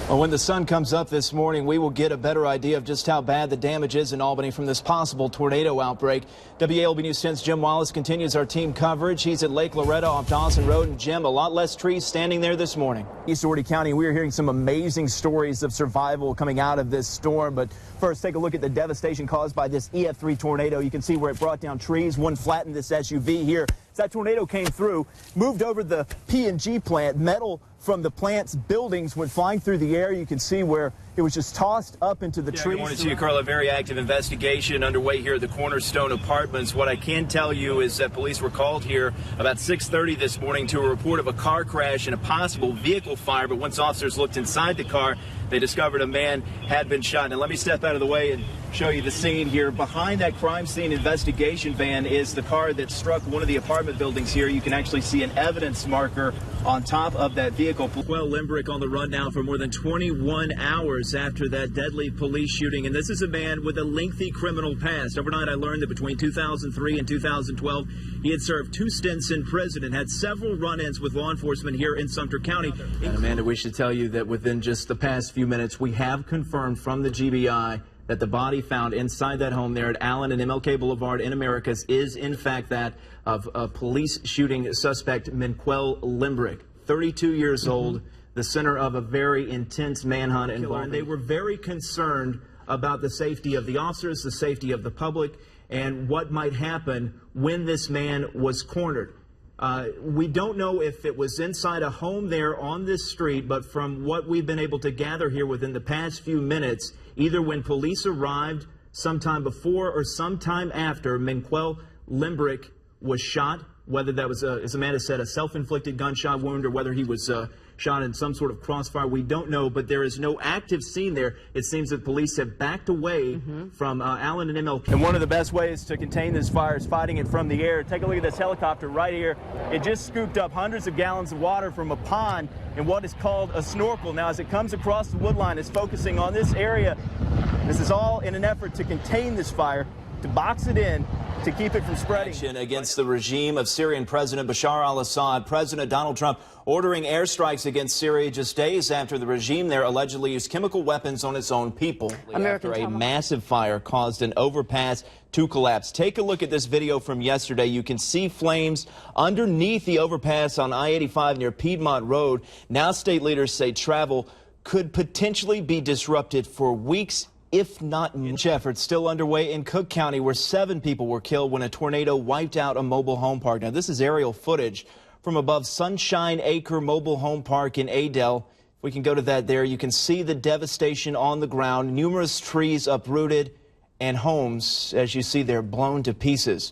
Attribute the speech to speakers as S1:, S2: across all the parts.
S1: Well, when the sun comes up this morning, we will get a better idea of just how bad the damage is in Albany from this possible tornado outbreak. WALB News 10's Jim Wallace continues our team coverage. He's at Lake Loretta off Dawson Road. And Jim, a lot less trees standing there this morning. East Dougherty County, we are hearing some amazing stories of survival coming out of this storm. But first, take a look at the devastation caused by this EF3 tornado. You can see where it brought down trees. One flattened this SUV here. As that tornado came through, moved over the P&G plant. Metal from the plant's buildings went flying through the air. You can see where it was just tossed up into the trees.
S2: Good morning to you, Carla. Very active investigation underway here at the Cornerstone Apartments. What I can tell you is that police were called here about 6:30 this morning to a report of a car crash and a possible vehicle fire. But once officers looked inside the car, they discovered a man had been shot. Now let me step out of the way and show you the scene here. Behind that crime scene investigation van is the car that struck one of the apartment buildings here. You can actually see an evidence marker on top of that vehicle. Well, Limbrick on the run now for more than 21 hours after that deadly police shooting. And this is a man with a lengthy criminal past. Overnight, I learned that between 2003 and 2012, he had served 2 stints in prison and had several run-ins with law enforcement here in Sumter County. And Amanda, we should tell you that within just the past few minutes, we have confirmed from the GBI that the body found inside that home there at Allen and MLK Boulevard in Americas is in fact that of a police shooting suspect, Menquel Limbrick, 32 years old, the center of a very intense manhunt involving. They were very concerned about the safety of the officers, the safety of the public, and what might happen when this man was cornered. We don't know if it was inside a home there on this street, but from what we've been able to gather here within the past few minutes, either when police arrived sometime before or sometime after, Menquel Limbrick was shot, whether that was, as Amanda said, a self-inflicted gunshot wound or whether he was shot in some sort of crossfire. We don't know, but there is no active scene there. It seems that police have backed away from Allen and MLK.
S1: And one of the best ways to contain this fire is fighting it from the air. Take a look at this helicopter right here. It just scooped up hundreds of gallons of water from a pond in what is called a snorkel. Now, as it comes across the wood line, it's focusing on this area. This is all in an effort to contain this fire, to box it in, to keep it from spreading.
S2: Against the regime of Syrian President Bashar al-Assad, President Donald Trump ordering airstrikes against Syria just days after the regime there allegedly used chemical weapons on its own people. After a massive fire caused an overpass to collapse. Take a look at this video from yesterday. You can see flames underneath the overpass on I-85 near Piedmont Road. Now state leaders say travel could potentially be disrupted for weeks, if not months. Efforts still underway in Cook County, where 7 people were killed when a tornado wiped out a mobile home park. Now, this is aerial footage from above Sunshine Acre Mobile Home Park in Adel. If we can go to that there, you can see the devastation on the ground. Numerous trees uprooted and homes, as you see there, blown to pieces.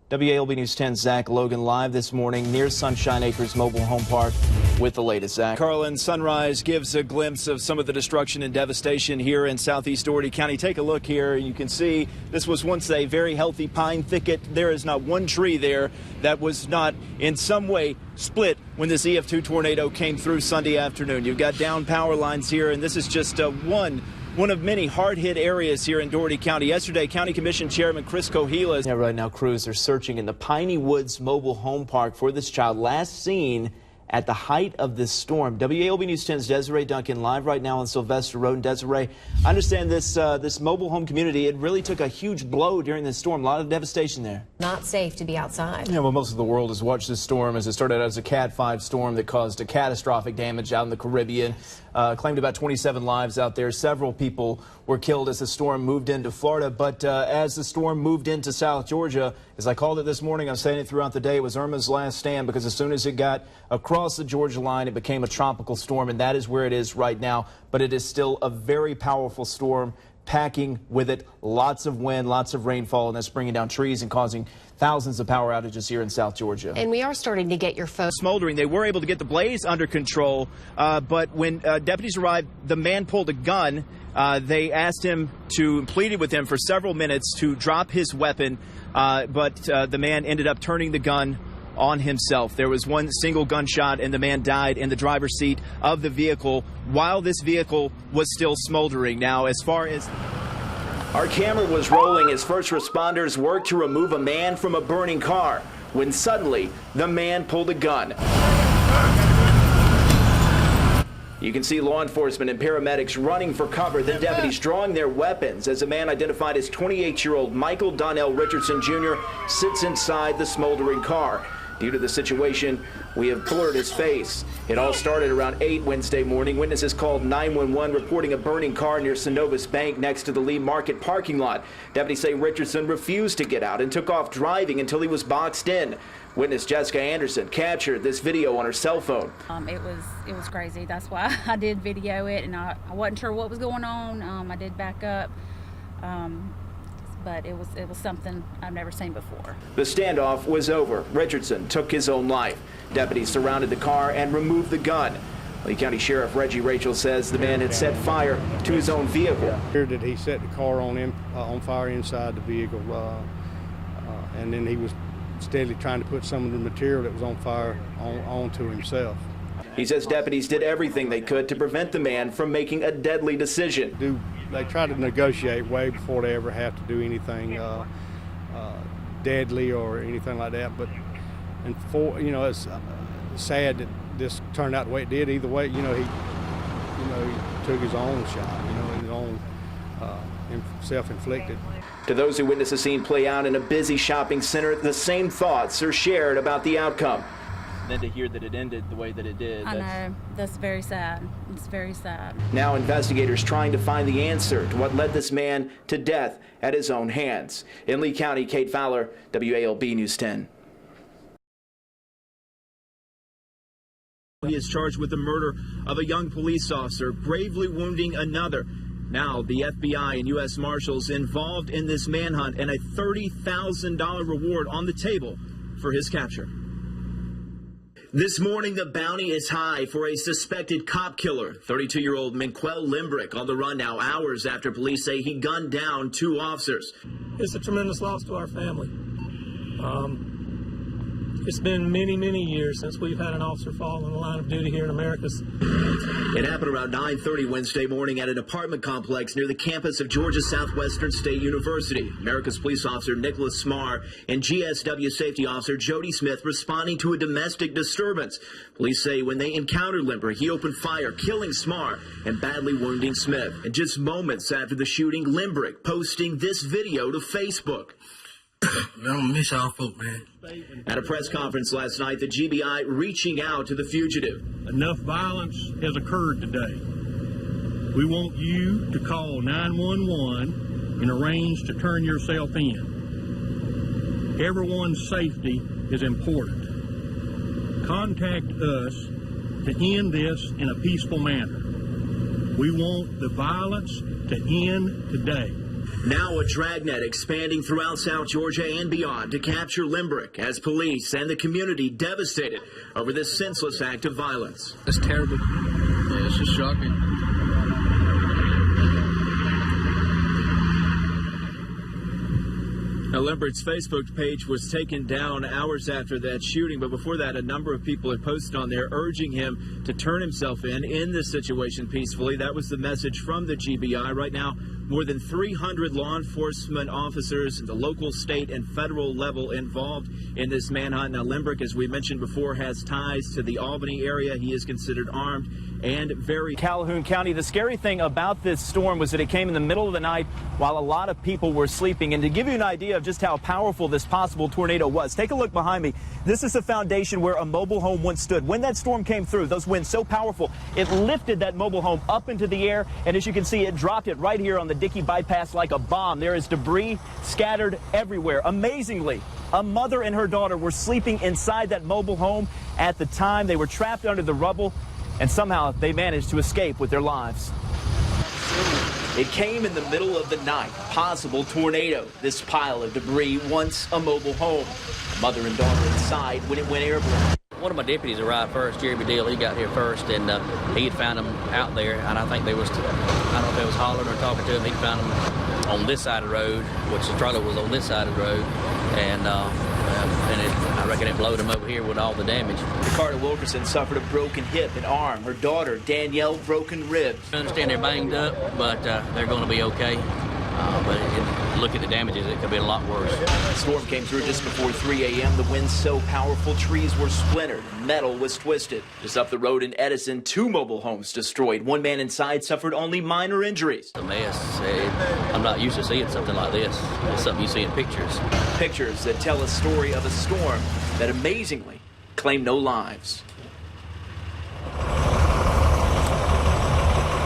S2: WALB News 10's Zach Logan live this morning near Sunshine Acres Mobile Home Park with the latest. Zach. Carlin, sunrise gives a glimpse of some of the destruction and devastation here in southeast Dougherty County. Take a look here. You can see this was once a very healthy pine thicket. There is not one tree there that was not in some way split when this EF2 tornado came through Sunday afternoon. You've got down power lines here, and this is just one of many hard-hit areas here in Dougherty County. Yesterday, County Commission Chairman Chris Cohilas. Yeah, right now, crews are searching in the Piney Woods Mobile Home Park for this child, last seen at the height of this storm. WALB News 10's Desiree Duncan live right now on Sylvester Road. And Desiree, I understand this mobile home community, it really took a huge blow during this storm. A lot of devastation there.
S3: Not safe to be outside.
S1: Yeah, well, most of the world has watched this storm as it started out as a Cat 5 storm that caused a catastrophic damage out in the Caribbean. Claimed about 27 lives out there. Several people were killed as the storm moved into Florida. But as the storm moved into South Georgia, as I called it this morning, I'm saying it throughout the day, it was Irma's last stand, because as soon as it got across the Georgia line, it became a tropical storm, and that is where it is right now. But it is still a very powerful storm, packing with it lots of wind, lots of rainfall, and that's bringing down trees and causing thousands of power outages here in South Georgia.
S3: And we are starting to get your photos.
S2: Smoldering. They were able to get the blaze under control, but when deputies arrived, the man pulled a gun. They asked him pleaded with him for several minutes to drop his weapon, but the man ended up turning the gun on himself. There was one single gunshot, and the man died in the driver's seat of the vehicle while this vehicle was still smoldering. Now, as far as our camera was rolling as first responders worked to remove a man from a burning car, when suddenly the man pulled a gun.
S1: You can see law enforcement and paramedics running for cover, then deputies drawing their weapons as a man identified as 28-year-old Michael Donnell Richardson Jr. sits inside the smoldering car. Due to the situation, we have blurred his face. It all started around 8 Wednesday morning. Witnesses called 911 reporting a burning car near Synovus Bank next to the Lee Market parking lot. Deputies say Richardson refused to get out and took off driving until he was boxed in. Witness Jessica Anderson captured this video on her cell phone.
S4: It was crazy. That's why I did video it, and I wasn't sure what was going on. I did back up. But it was something I've never seen before.
S1: The standoff was over. Richardson took his own life. Deputies surrounded the car and removed the gun. Lee County Sheriff Reggie Rachel says the man had set fire to his own vehicle.
S5: Here that he set the car on fire inside the vehicle, and then he was steadily trying to put some of the material that was on fire onto himself.
S1: He says deputies did everything they could to prevent the man from making a deadly decision.
S5: They try to negotiate way before they ever have to do anything deadly or anything like that. But it's sad that this turned out the way it did. Either way, he took his own shot, his own self-inflicted.
S1: To those who witnessed the scene play out in a busy shopping center, the same thoughts are shared about the outcome. Then to hear that it ended the way that it did.
S4: I know. That's very sad. It's very sad.
S1: Now investigators trying to find the answer to what led this man to death at his own hands. In Lee County, Cade Fowler, WALB News 10. He is charged with the murder of a young police officer, gravely wounding another. Now the FBI and U.S. Marshals involved in this manhunt, and a $30,000 reward on the table for his capture. This morning, the bounty is high for a suspected cop killer, 32-year-old Minquel Limbrick, on the run now hours after police say he gunned down 2 officers.
S6: It's a tremendous loss to our family. It's been many, many years since we've had an officer fall in the line of duty here in America.
S1: It happened around 9:30 Wednesday morning at an apartment complex near the campus of Georgia Southwestern State University. America's police officer Nicholas Smar and GSW safety officer Jody Smith responding to a domestic disturbance. Police say when they encountered Limbrick, he opened fire, killing Smar and badly wounding Smith. And just moments after the shooting, Limbrick posting this video to Facebook.
S7: Man, I miss y'all folk, man.
S1: At a press conference last night, the GBI reaching out to the fugitive.
S8: Enough violence has occurred today. We want you to call 911 and arrange to turn yourself in. Everyone's safety is important. Contact us to end this in a peaceful manner. We want the violence to end today.
S1: Now a dragnet expanding throughout South Georgia and beyond to capture Limbrick as police and the community devastated over this senseless act of violence.
S7: It's terrible. Yeah, it's just shocking.
S1: Now, Limbrick's Facebook page was taken down hours after that shooting, but before that, a number of people had posted on there urging him to turn himself in this situation peacefully. That was the message from the GBI. Right now, more than 300 law enforcement officers at the local, state, and federal level involved in this manhunt. Now, Limbrick, as we mentioned before, has ties to the Albany area. He is considered armed and very... Calhoun County, the scary thing about this storm was that it came in the middle of the night while a lot of people were sleeping. And to give you an idea of just how powerful this possible tornado was, take a look behind me. This is the foundation where a mobile home once stood. When that storm came through, those winds so powerful, it lifted that mobile home up into the air. And as you can see, it dropped it right here on the Dickey bypass like a bomb. There is debris scattered everywhere. Amazingly, a mother and her daughter were sleeping inside that mobile home at the time. They were trapped under the rubble, and somehow they managed to escape with their lives. It came in the middle of the night. Possible tornado. This pile of debris, once a mobile home. Mother and daughter inside when it went airborne.
S9: One of my deputies arrived first, Jeremy Deal. He got here first, and he had found them out there. And I think they was, I don't know if they was hollering or talking to him. He found them on this side of the road, which the trailer was on this side of the road, and I reckon it blowed him over here with all the damage.
S1: Carter Wilkerson suffered a broken hip and arm. Her daughter, Danielle, broken ribs.
S9: I understand they're banged up, but they're going to be okay. But look at the damages, it could be a lot worse.
S2: The storm came through just before 3 a.m. The wind so powerful, trees were splintered, metal was twisted. Just up the road in Edison, 2 mobile homes destroyed. One man inside suffered only minor injuries.
S9: A mess. I'm not used to seeing something like this. It's something you see in pictures.
S2: Pictures that tell a story of a storm that amazingly claimed no lives.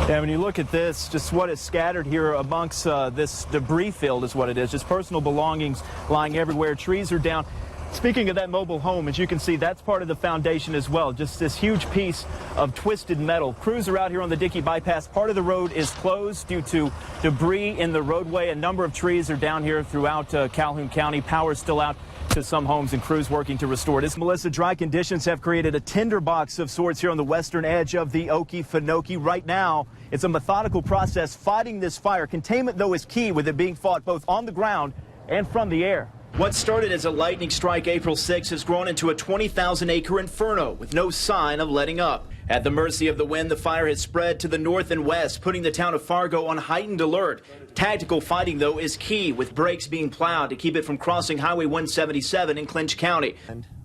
S1: And when you look at this, just what is scattered here amongst this debris field is what it is. Just personal belongings lying everywhere. Trees are down. Speaking of that mobile home, as you can see, that's part of the foundation as well. Just this huge piece of twisted metal. Crews are out here on the Dickey Bypass. Part of the road is closed due to debris in the roadway. A number of trees are down here throughout Calhoun County. Power's still out to some homes and crews working to restore it. Melissa, dry conditions have created a tinderbox of sorts here on the western edge of the Okefenokee. Right now, it's a methodical process fighting this fire. Containment, though, is key, with it being fought both on the ground and from the air.
S2: What started as a lightning strike April 6 has grown into a 20,000-acre inferno with no sign of letting up. At the mercy of the wind, the fire has spread to the north and west, putting the town of Fargo on heightened alert. Tactical fighting, though, is key, with brakes being plowed to keep it from crossing Highway 177 in Clinch County.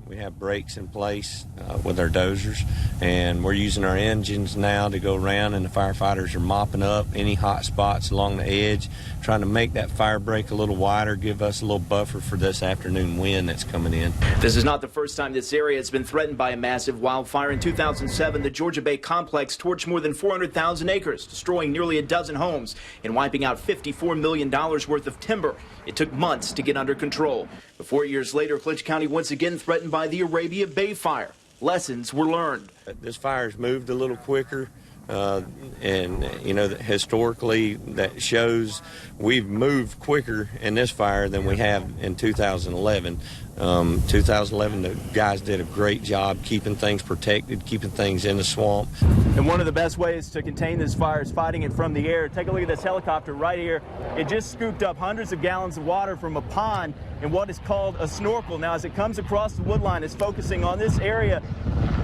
S10: We have brakes in place with our dozers, and we're using our engines now to go around, and the firefighters are mopping up any hot spots along the edge, trying to make that fire break a little wider, give us a little buffer for this afternoon wind that's coming in.
S2: This is not the first time this area has been threatened by a massive wildfire. In 2007, the Georgia Bay complex torched more than 400,000 acres, destroying nearly a dozen homes and wiping out $54 million worth of timber. It took months to get under control. But 4 years later, Clinch County once again threatened by the Arabia Bay fire. Lessons were learned.
S10: This fire's moved a little quicker, and you know, historically that shows we've moved quicker in this fire than we have in 2011. 2011, the guys did a great job keeping things protected, keeping things in the swamp.
S1: And one of the best ways to contain this fire is fighting it from the air. Take a look at this helicopter right here. It just scooped up hundreds of gallons of water from a pond in what is called a snorkel. Now, as it comes across the woodline, it's focusing on this area.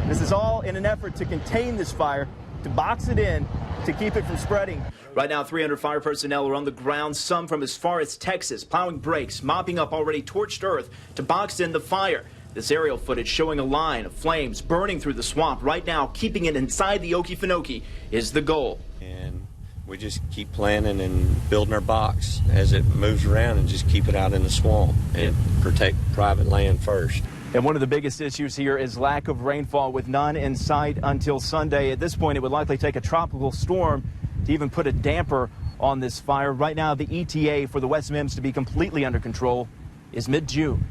S1: This is all in an effort to contain this fire, to box it in, to keep it from spreading.
S2: Right now, 300 fire personnel are on the ground, some from as far as Texas, plowing brakes, mopping up already torched earth to box in the fire. This aerial footage showing a line of flames burning through the swamp. Right now, keeping it inside the Okefenokee is the goal.
S10: And we just keep planning and building our box as it moves around, and just keep it out in the swamp and protect private land first.
S1: And one of the biggest issues here is lack of rainfall, with none in sight until Sunday. At this point, it would likely take a tropical storm to even put a damper on this fire. Right now, the ETA for the West Mims to be completely under control is mid-June.